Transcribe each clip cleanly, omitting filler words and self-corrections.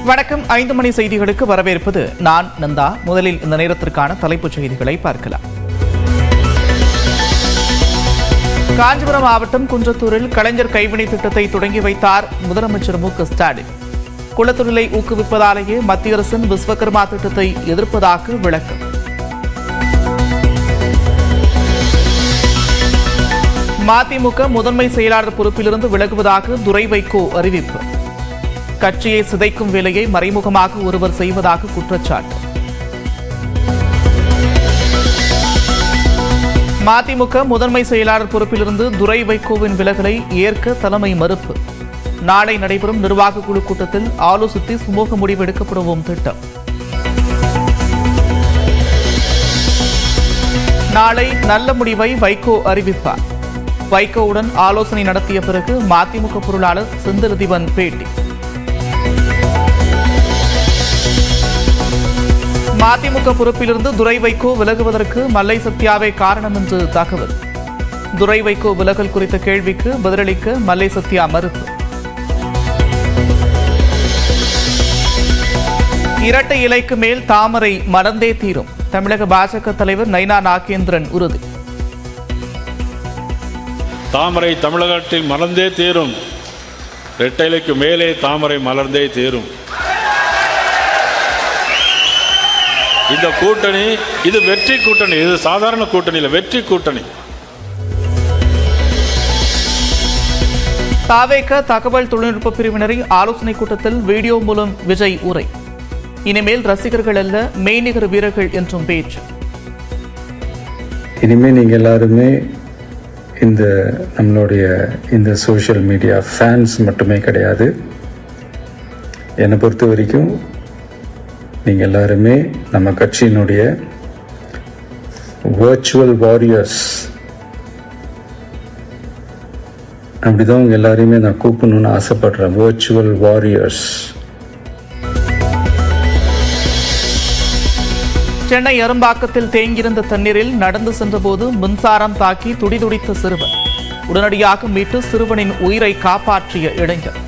வணக்கம். 5 மணி செய்திகளுக்கு வரவேற்பது நான் நந்தா. முதலில் இந்த நேரத்திற்கான தலைப்புச் செய்திகளை பார்க்கலாம். காஞ்சிபுரம் மாவட்டம் குன்றத்தூரில் கலைஞர் கைவினை திட்டத்தை தொடங்கி வைத்தார் முதலமைச்சர் மு.க.ஸ்டாலின். குலத்தொழிலை ஊக்குவிப்பதாலேயே மத்திய அரசின் விஸ்வகர்மா திட்டத்தை எதிர்ப்பதாக விளக்கம். மதிமுக முதன்மை செயலாளர் பொறுப்பிலிருந்து விலகுவதாக துரை வைகோ அறிவிப்பு. கட்சியை சிதைக்கும் வேலையை மறைமுகமாக ஒருவர் செய்வதாக குற்றச்சாட்டு. மதிமுக முதன்மை செயலாளர் பொறுப்பிலிருந்து துரை வைகோவின் விலகலை ஏற்க தலைமை மறுப்பு. நாளை நடைபெறும் நிர்வாக குழு கூட்டத்தில் ஆலோசித்து சுமூக முடிவு எடுக்கப்படவும் திட்டம். நாளை நல்ல முடிவை வைகோ அறிவிப்பார். வைகோவுடன் ஆலோசனை நடத்திய பிறகு மதிமுக பொருளாளர் செந்தில்திபன் பேட்டி. மதிமுக பொறுப்பிலிருந்து துரை வைகோ விலகுவதற்கு மல்லை சத்யாவே காரணம் என்று தகவல். துரை வைகோ விலகல் குறித்த கேள்விக்கு பதிலளிக்க மல்லை சத்யா மறுப்பு. இரட்டை இலைக்கு மேல் தாமரை மலர்ந்தே தீரும். தமிழக பாஜக தலைவர் நைனா நாகேந்திரன் உறுதி. தாமரை தமிழகத்தில் மலர்ந்தே தீரும். இரட்டை இலைக்கு மேலே தாமரை மலர்ந்தே தீரும். இந்த கூட்டணி இது வெற்றி கூட்டணி, இது சாதாரண கூட்டணி இல்லை, வெற்றி கூட்டணி. தாவேக தகவல் தொழில்நுட்ப பிரிவினரின் ஆலோசனை கூட்டத்தில் வீடியோ மூலம் விஜய் உரை. இனிமேல் ரசிகர்கள் அல்ல மெய்நிகர் வீரர்கள் என்றும் பேச்சு. இனிமேல் நீங்க எல்லாருமே நம்மளுடைய இந்த சோஷியல் மீடியா ஃபேன்ஸ் மட்டுமே கிடையாது. என்னை பொறுத்த வரைக்கும் நீங்கள் எல்லாருமே நம்ம கட்சியினுடைய வர்ச்சுவல் வாரியர்ஸ். அப்படிதான் உங்க எல்லாரையுமே நான் கூப்பிடணும்னு ஆசைப்படுறேன். Virtual warriors. சென்னை அரும்பாக்கத்தில் தேங்கியிருந்த தண்ணீரில் நடந்து சென்றபோது மின்சாரம் தாக்கி துடிதுடித்த சிறுவன். உடனடியாக மீட்டு சிறுவனின் உயிரை காப்பாற்றிய இளைஞர்.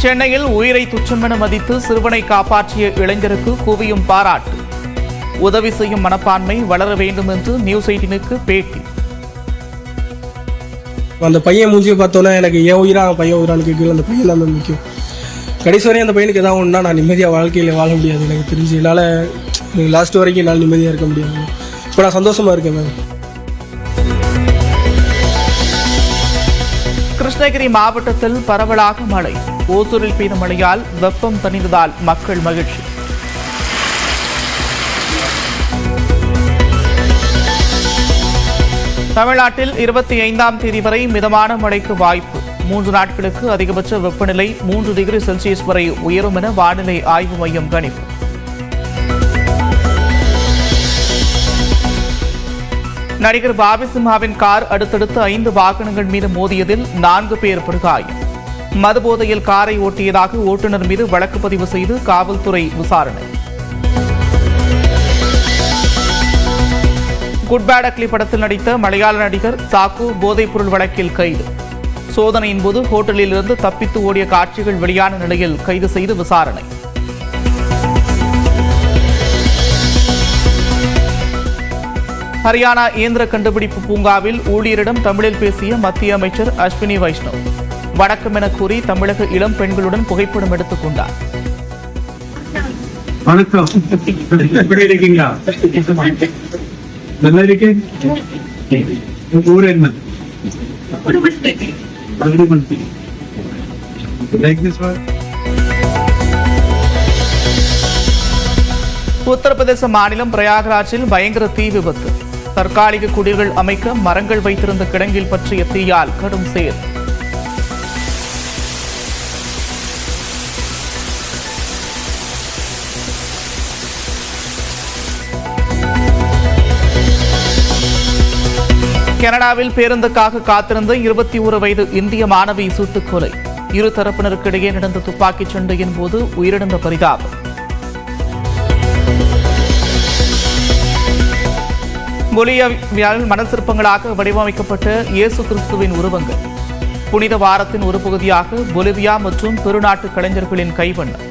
சென்னையில் உயிரை துச்சமென மதித்து சிறுவனை காப்பாற்றிய இளைஞருக்கு குவியும் பாராட்டு. உதவி செய்யும் மனப்பான்மை வளர வேண்டும் என்று நியூஸ் 18க்கு பேட்டி. அந்த பையன் மூஞ்சியை பார்த்தோன்னா எனக்கு ஏன் உயிரா பையன் உயிரானு கேட்கல. அந்த பையன் தான் முக்கியம். கடைசி வரையும் அந்த பையனுக்கு எதாவது ஒன்றா நான் நிம்மதியாக வாழ்க்கையில் வாழ முடியாது. எனக்கு தெரிஞ்சு என்னால் லாஸ்ட் வரைக்கும் என்னால் நிம்மதியாக இருக்க முடியாது. இப்போ நான் சந்தோஷமாக இருக்கேன் மேம். கிருஷ்ணகிரி மாவட்டத்தில் பரவலாக மழை. ஓசூரில் பெய்த மழையால் வெப்பம் தணிந்ததால் மக்கள் மகிழ்ச்சி. தமிழ்நாட்டில் 25ஆம் தேதி வரை மிதமான மழைக்கு வாய்ப்பு. 3 நாட்களுக்கு அதிகபட்ச வெப்பநிலை 3 டிகிரி செல்சியஸ் வரை உயரும் என வானிலை ஆய்வு மையம் கணிப்பு. நடிகர் பாபி சிம்ஹாவின் கார் அடுத்தடுத்து 5 வாகனங்கள் மீது மோதியதில் 4 பேர் படுகாயம். மதுபோதையில் காரை ஓட்டியதாக ஓட்டுநர் மீது வழக்கு பதிவு செய்து காவல்துறை விசாரணை. குட் பேட் அக்லி படத்தில் நடித்த மலையாள நடிகர் சாக்கு போதைப்பொருள் வழக்கில் கைது. சோதனையின் போது ஹோட்டலில் இருந்து தப்பித்து ஓடிய காட்சிகள் வெளியான நிலையில் கைது செய்து விசாரணை. ஹரியானா இயந்திர கண்டுபிடிப்பு பூங்காவில் ஊழியரிடம் தமிழில் பேசிய மத்திய அமைச்சர் அஸ்வினி வைஷ்ணவ். வணக்கம் என கூறி தமிழக இளம் பெண்களுடன் புகைப்படம் எடுத்துக் கொண்டார். வணக்கம், எப்படி இருக்கீங்களா? நல்லா இருக்கேன். ஊர் என்ன? உத்தரப்பிரதேச மாநிலம் பிரயாக்ராஜில் பயங்கர தீ விபத்து. தற்காலிக குடில்கள் அமைக்க மரங்கள் வைத்திருந்த கிடங்கில் பற்றிய தீயால் கடும் சேதம். கனடாவில் பேருந்துக்காக காத்திருந்த 21 வயது இந்திய மாணவி சுட்டுக் கொலை. இரு தரப்பினருக்கிடையே நடந்த துப்பாக்கிச் சண்டையின் போது உயிரிழந்த பரிதாபம். பொலிவியாவில் மணல் சிற்பங்களாக வடிவமைக்கப்பட்ட இயேசு கிறிஸ்துவின் உருவங்கள். புனித வாரத்தின் ஒரு பகுதியாக பொலிவியா மற்றும் பெருநாட்டு கலைஞர்களின் கைவண்ணம்.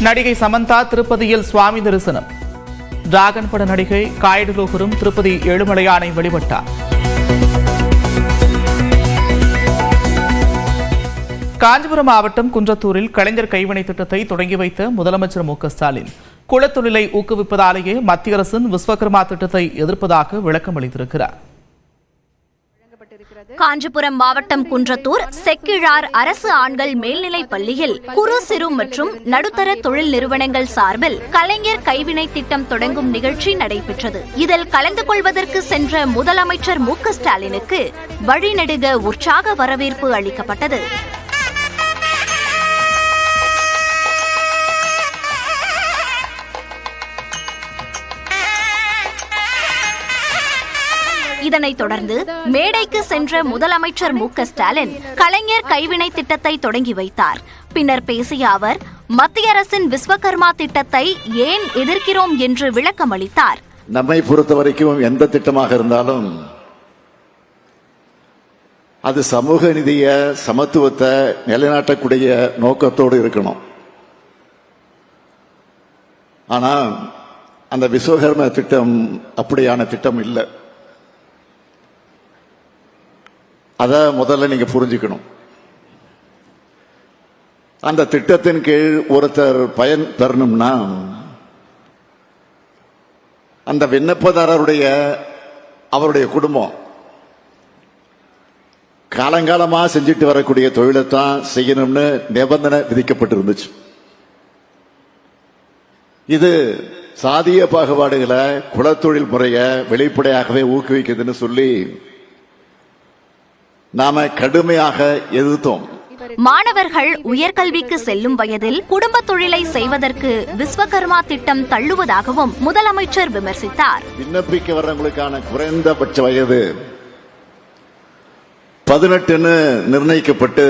நடிகை சமந்தா திருப்பதியில் சுவாமி தரிசனம். டிராகன் பட நடிகை காயடுலோகரும் திருப்பதி ஏழுமலையானை வழிபட்டார். காஞ்சிபுரம் மாவட்டம் குன்றத்தூரில் கலைஞர் கைவினை திட்டத்தை தொடங்கி வைத்த முதலமைச்சர் மு.க.ஸ்டாலின் குலத்தொழிலை ஊக்குவிப்பதாலேயே மத்திய அரசின் விஸ்வகர்மா திட்டத்தை எதிர்ப்பதாக விளக்கம் அளித்திருக்கிறார். காஞ்சிபுரம் மாவட்டம் குன்றத்தூர் செக்கிழார் அரசு ஆண்கள் மேல்நிலைப் பள்ளியில் குறு சிறு மற்றும் நடுத்தர தொழில் நிறுவனங்கள் சார்பில் கலைஞர் கைவினை திட்டம் தொடங்கும் நிகழ்ச்சி நடைபெற்றது. இதில் கலந்து கொள்வதற்கு சென்ற முதலமைச்சர் மு.க.ஸ்டாலினுக்கு வழிநெடுக உற்சாக வரவேற்பு அளிக்கப்பட்டது. இதனைத் தொடர்ந்து மேடைக்கு சென்ற முதலமைச்சர் மு.க.ஸ்டாலின் கலைஞர் கைவினை திட்டத்தை தொடங்கி வைத்தார். பின்னர் பேசிய அவர் மத்திய அரசின் விஸ்வகர்மா திட்டத்தை ஏன் எதிர்க்கிறோம் என்று விளக்கம் அளித்தார். நம்மை பொறுத்த வரைக்கும் எந்த திட்டமாக இருந்தாலும் அது சமூக நீதிய சமத்துவத்தை நிலைநாட்டக்கூடிய நோக்கத்தோடு இருக்கணும். ஆனா அந்த விஸ்வகர்மா திட்டம் அப்படியான திட்டம் இல்லை. அத முதல்ல நீங்க புரிஞ்சுக்கணும். அந்த திட்டத்தின் கீழ் ஒருத்தர் பயன் பெறணும்னா அந்த விண்ணப்பதாரருடைய அவருடைய குடும்பம் காலங்காலமா செஞ்சுட்டு வரக்கூடிய தொழிலைத்தான் செய்யணும்னு நிபந்தனை விதிக்கப்பட்டிருந்துச்சு. இது சாதிய பாகுபாடுகளை குலத்தொழில் முறையை வெளிப்படையாகவே ஊக்குவிக்குதுன்னு சொல்லி நாம கடுமையாக எதிர்த்தோம். மாணவர்கள் உயர்கல்விக்கு செல்லும் வயதில் குடும்ப தொழிலை செய்வதற்கு விஸ்வகர்மா திட்டம் தள்ளுவதாகவும் முதலமைச்சர் விமர்சித்தார். விண்ணப்பிக்க வர்றவங்களுக்கான குறைந்தபட்ச வயது 18 நிர்ணயிக்கப்பட்டு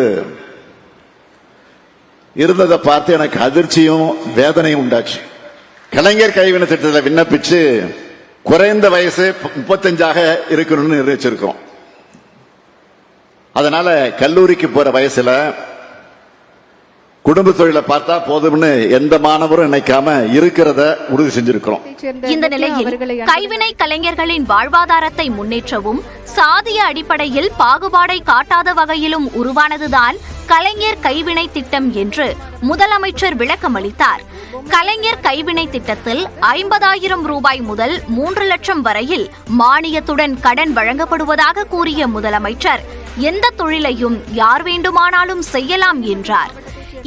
இருந்ததை பார்த்து எனக்கு அதிர்ச்சியும் வேதனையும் உண்டாச்சு. கலைஞர் கைவினை திட்டத்தில் விண்ணப்பிச்சு குறைந்த வயசு 35 இருக்கணும்னு நிர்ணயிச்சிருக்கோம். அதனால கல்லூரிக்கு போற வயசுல குடும்ப தொழிலை பார்த்தா போதும்னு எந்த மாணவரும் நினைக்காம இருக்கிறத உறுதி செஞ்சிருக்கிறோம். இந்த நிலையில் கைவினை கலைஞர்களின் வாழ்வாதாரத்தை முன்னேற்றவும் சாதிய அடிப்படையில் பாகுபாடை காட்டாத வகையிலும் உருவானதுதான் கலைஞர் கைவினை திட்டம் என்று முதலமைச்சர் விளக்கம் அளித்தார். கலைஞர் கைவினை திட்டத்தில் 50,000 ரூபாய் முதல் 3 லட்சம் வரையில் மானியத்துடன் கடன் வழங்கப்படுவதாக கூறிய முதலமைச்சர் எந்த தொழிலையும் யார் வேண்டுமானாலும் செய்யலாம் என்றார்.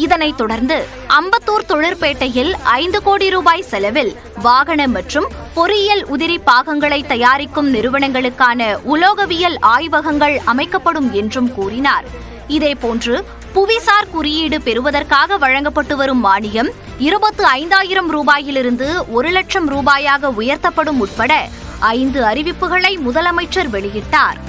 இதனைத் தொடர்ந்து அம்பத்தூர் தொழிற்பேட்டையில் 5 கோடி ரூபாய் செலவில் வாகன மற்றும் பொறியியல் உதிரி பாகங்களை தயாரிக்கும் நிறுவனங்களுக்கான உலோகவியல் ஆய்வகங்கள் அமைக்கப்படும் என்றும் கூறினார். இதேபோன்று புவிசார் குறியீடு பெறுவதற்காக வழங்கப்பட்டு வரும் மானியம் 25,000 ரூபாயிலிருந்து 1 லட்சம் ரூபாயாக உயர்த்தப்படும் உட்பட 5 அறிவிப்புகளை முதலமைச்சர் வெளியிட்டார்.